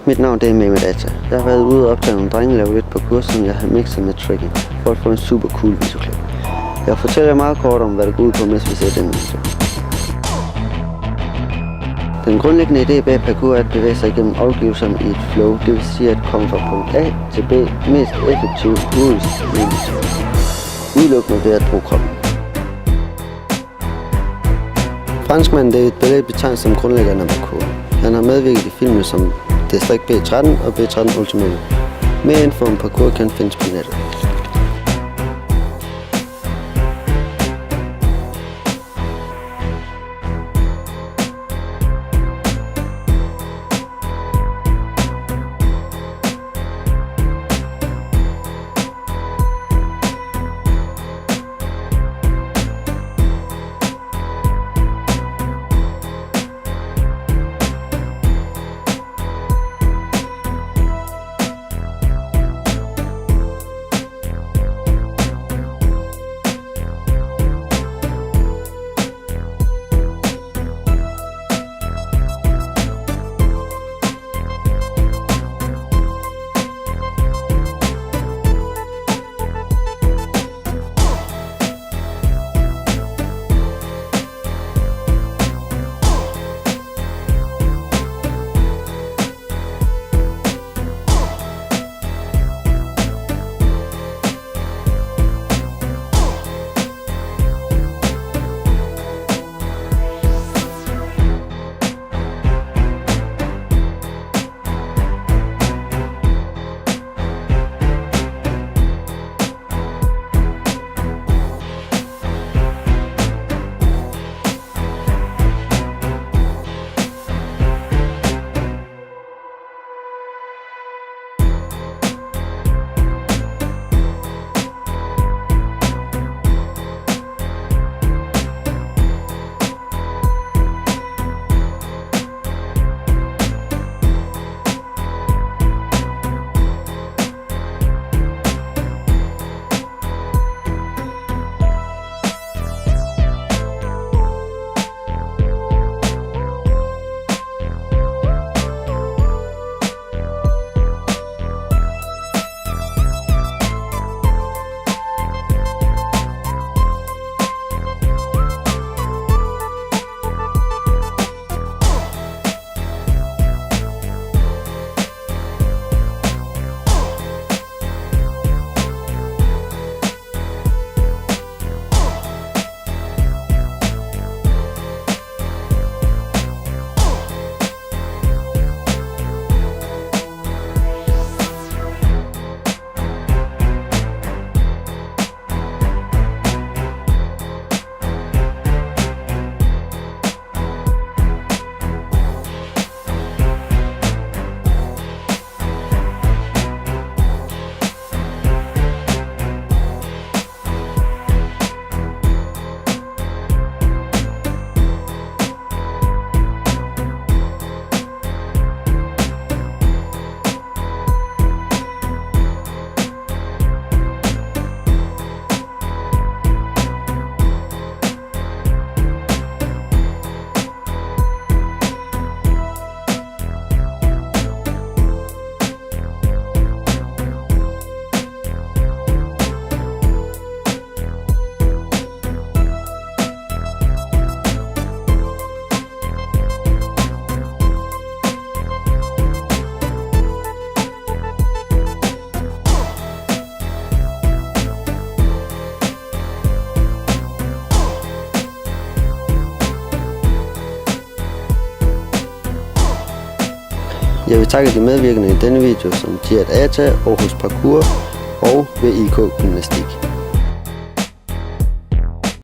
Mit navn det er Mehmet Atta. Jeg har været ude og optage nogle drenge lave lidt parkour, som jeg har mixet med tricking, for at få en super cool videoklip. Jeg fortæller meget kort om, hvad det går ud på, mens vi ser den video. Den grundlæggende idé bag parkour er at bevæge sig igennem omgivelserne i et flow, det vil sige at komme fra punkt A til B mest effektivt muligt, udelukkende ved at bruge kroppen. Franskmanden David Bellet betegnes som grundlæggeren af parkour. Han har medvirket i filmer som District B13 og B13 Ultimate. Mere info om parkour kan findes på nettet. Jeg vil takke de medvirkende i denne video som Mehmet Atta, Aarhus Parkour og VIK Gymnastik.